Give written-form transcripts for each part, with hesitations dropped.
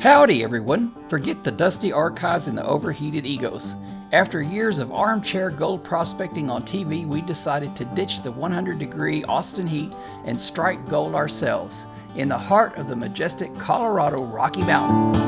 Howdy everyone! Forget the dusty archives and the overheated egos. After years of armchair gold prospecting on TV, we decided to ditch the 100-degree Austin heat and strike gold ourselves in the heart of the majestic Colorado Rocky Mountains.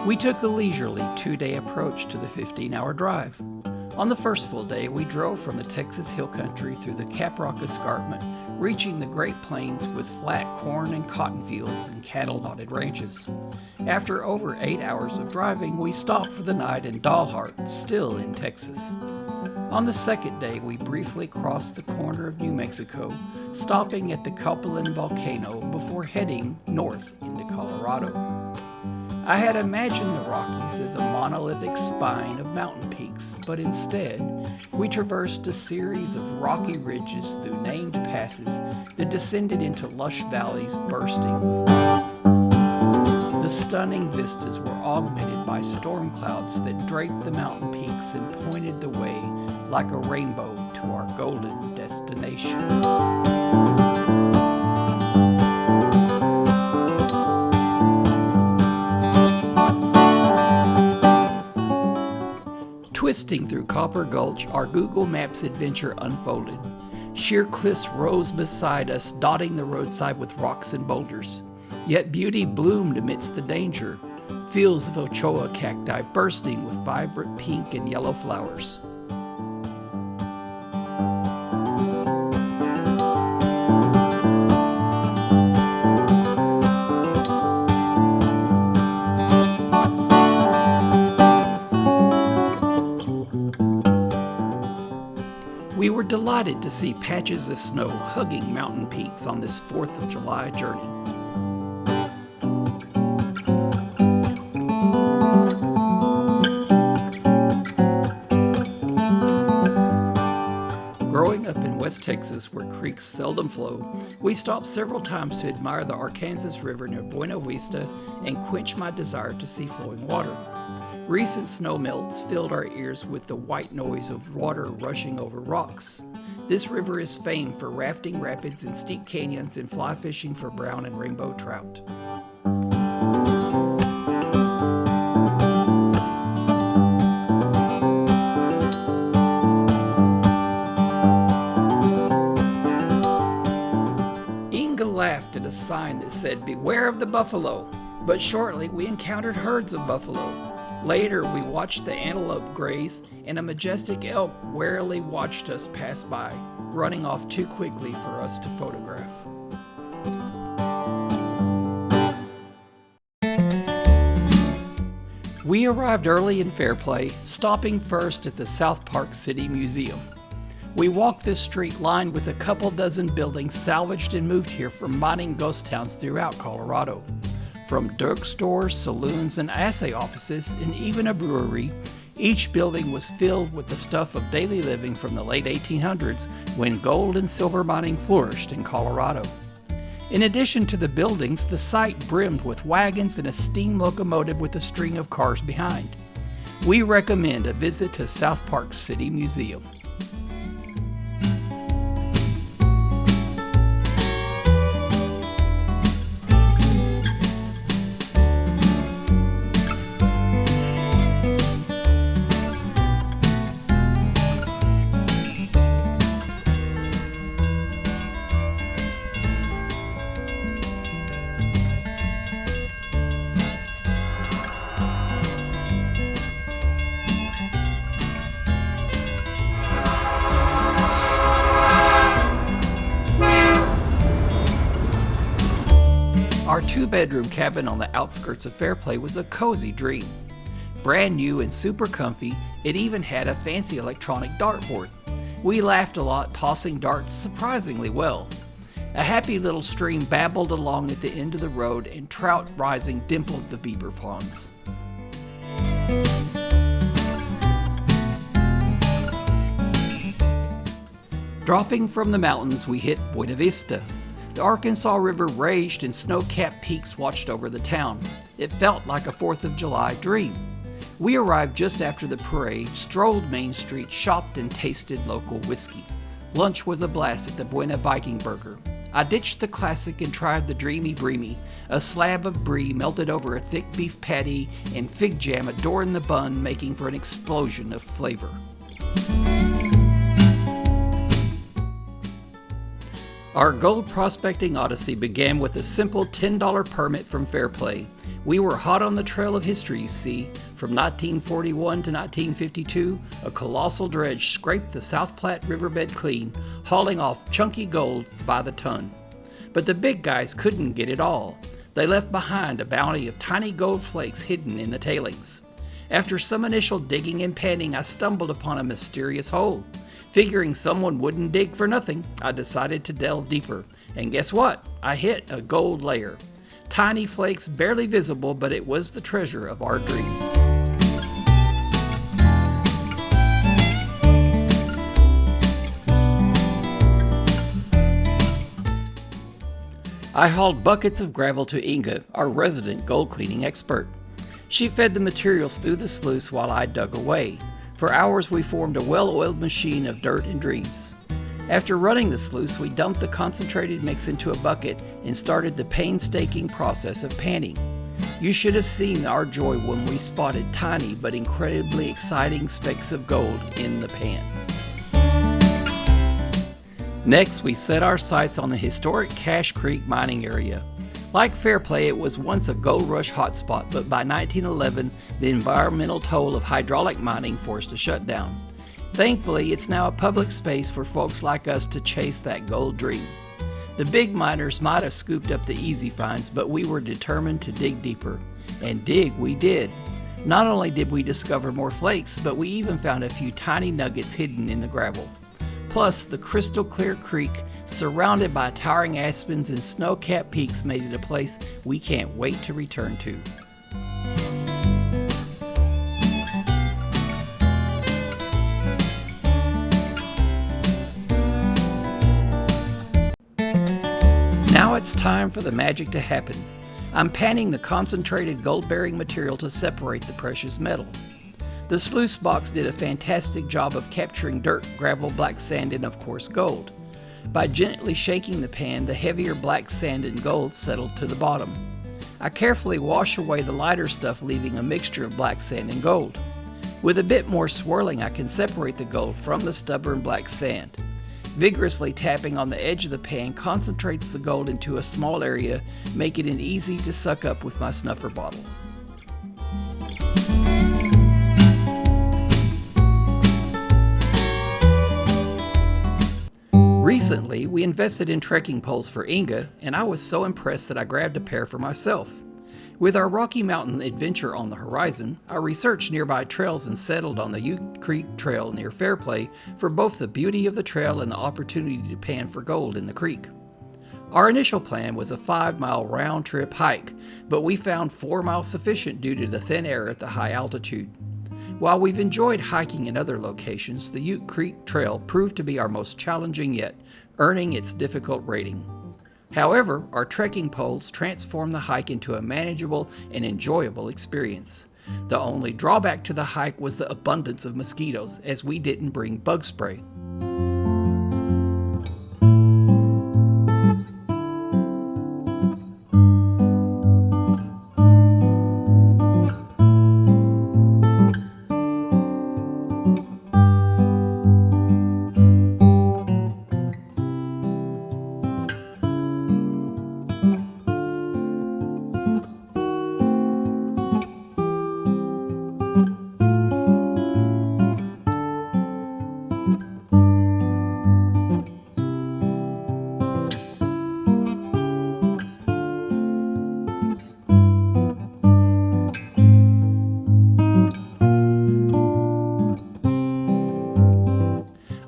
We took a leisurely 2-day approach to the 15-hour drive. On the first full day, we drove from the Texas Hill Country through the Caprock Escarpment, reaching the Great Plains with flat corn and cotton fields and cattle-dotted ranches. After over 8 hours of driving, we stopped for the night in Dalhart, still in Texas. On the second day, we briefly crossed the corner of New Mexico, stopping at the Copeland volcano before heading north into Colorado. I had imagined the Rockies as a monolithic spine of mountain peaks, but instead, we traversed a series of rocky ridges through named passes that descended into lush valleys bursting with life. The stunning vistas were augmented by storm clouds that draped the mountain peaks and pointed the way like a rainbow to our golden destination. Twisting through Copper Gulch, our Google Maps adventure unfolded. Sheer cliffs rose beside us, dotting the roadside with rocks and boulders. Yet beauty bloomed amidst the danger, fields of Ochoa cacti bursting with vibrant pink and yellow flowers. We were delighted to see patches of snow hugging mountain peaks on this 4th of July journey. Growing up in West Texas, where creeks seldom flow, we stopped several times to admire the Arkansas River near Buena Vista and quench my desire to see flowing water. Recent snow melts filled our ears with the white noise of water rushing over rocks. This river is famed for rafting rapids and steep canyons and fly fishing for brown and rainbow trout. Inga laughed at a sign that said, "Beware of the buffalo," but shortly we encountered herds of buffalo. Later, we watched the antelope graze, and a majestic elk warily watched us pass by, running off too quickly for us to photograph. We arrived early in Fairplay, stopping first at the South Park City Museum. We walked this street lined with a couple dozen buildings salvaged and moved here from mining ghost towns throughout Colorado. From drugstores, saloons, and assay offices, and even a brewery, each building was filled with the stuff of daily living from the late 1800s when gold and silver mining flourished in Colorado. In addition to the buildings, the site brimmed with wagons and a steam locomotive with a string of cars behind. We recommend a visit to South Park City Museum. Our 2-bedroom cabin on the outskirts of Fairplay was a cozy dream. Brand new and super comfy, it even had a fancy electronic dartboard. We laughed a lot, tossing darts surprisingly well. A happy little stream babbled along at the end of the road, and trout rising dimpled the beaver ponds. Dropping from the mountains, we hit Buena Vista. The Arkansas River raged and snow-capped peaks watched over the town. It felt like a 4th of July dream. We arrived just after the parade, strolled Main Street, shopped and tasted local whiskey. Lunch was a blast at the Buena Viking Burger. I ditched the classic and tried the dreamy breamy, a slab of brie melted over a thick beef patty and fig jam adorned the bun, making for an explosion of flavor. Our gold prospecting odyssey began with a simple $10 permit from Fairplay. We were hot on the trail of history, you see. From 1941 to 1952, a colossal dredge scraped the South Platte riverbed clean, hauling off chunky gold by the ton. But the big guys couldn't get it all. They left behind a bounty of tiny gold flakes hidden in the tailings. After some initial digging and panning, I stumbled upon a mysterious hole. Figuring someone wouldn't dig for nothing, I decided to delve deeper. And guess what? I hit a gold layer. Tiny flakes barely visible, but it was the treasure of our dreams. I hauled buckets of gravel to Inga, our resident gold cleaning expert. She fed the materials through the sluice while I dug away. For hours we formed a well-oiled machine of dirt and dreams. After running the sluice, we dumped the concentrated mix into a bucket and started the painstaking process of panning. You should have seen our joy when we spotted tiny but incredibly exciting specks of gold in the pan. Next, we set our sights on the historic Cache Creek mining area. Like Fairplay, it was once a gold rush hotspot, but by 1911, the environmental toll of hydraulic mining forced a shutdown. Thankfully, it's now a public space for folks like us to chase that gold dream. The big miners might have scooped up the easy finds, but we were determined to dig deeper. And dig we did. Not only did we discover more flakes, but we even found a few tiny nuggets hidden in the gravel. Plus, the crystal clear creek, surrounded by towering aspens and snow-capped peaks, made it a place we can't wait to return to. Now it's time for the magic to happen. I'm panning the concentrated gold-bearing material to separate the precious metal. The sluice box did a fantastic job of capturing dirt, gravel, black sand, and of course gold. By gently shaking the pan, the heavier black sand and gold settled to the bottom. I carefully wash away the lighter stuff, leaving a mixture of black sand and gold. With a bit more swirling, I can separate the gold from the stubborn black sand. Vigorously tapping on the edge of the pan concentrates the gold into a small area, making it easy to suck up with my snuffer bottle. Recently, we invested in trekking poles for Inga, and I was so impressed that I grabbed a pair for myself. With our Rocky Mountain adventure on the horizon, I researched nearby trails and settled on the Ute Creek Trail near Fairplay for both the beauty of the trail and the opportunity to pan for gold in the creek. Our initial plan was a 5-mile round-trip hike, but we found 4 miles sufficient due to the thin air at the high altitude. While we've enjoyed hiking in other locations, the Ute Creek Trail proved to be our most challenging yet, earning its difficult rating. However, our trekking poles transformed the hike into a manageable and enjoyable experience. The only drawback to the hike was the abundance of mosquitoes, as we didn't bring bug spray.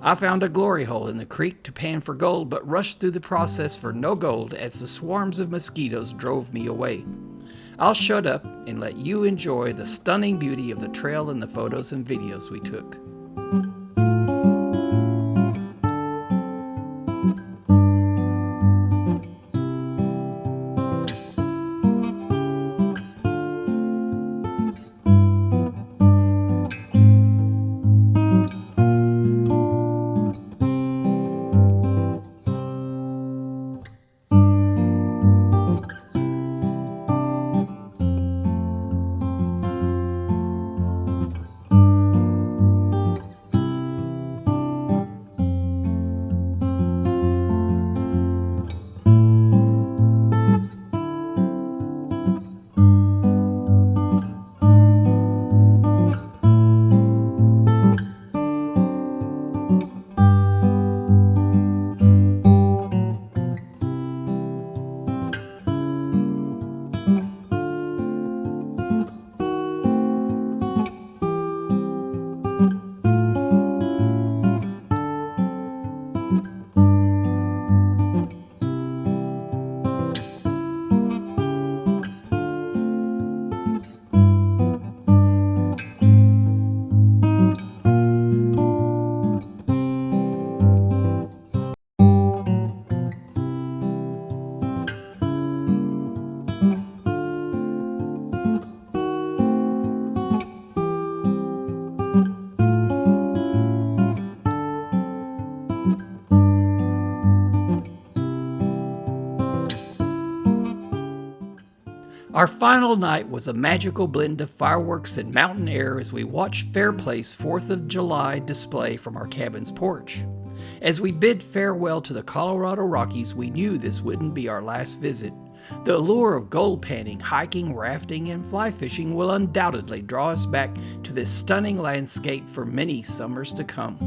I found a glory hole in the creek to pan for gold, but rushed through the process for no gold as the swarms of mosquitoes drove me away. I'll shut up and let you enjoy the stunning beauty of the trail and the photos and videos we took. Our final night was a magical blend of fireworks and mountain air as we watched Fairplay's 4th of July display from our cabin's porch. As we bid farewell to the Colorado Rockies, we knew this wouldn't be our last visit. The allure of gold panning, hiking, rafting, and fly fishing will undoubtedly draw us back to this stunning landscape for many summers to come.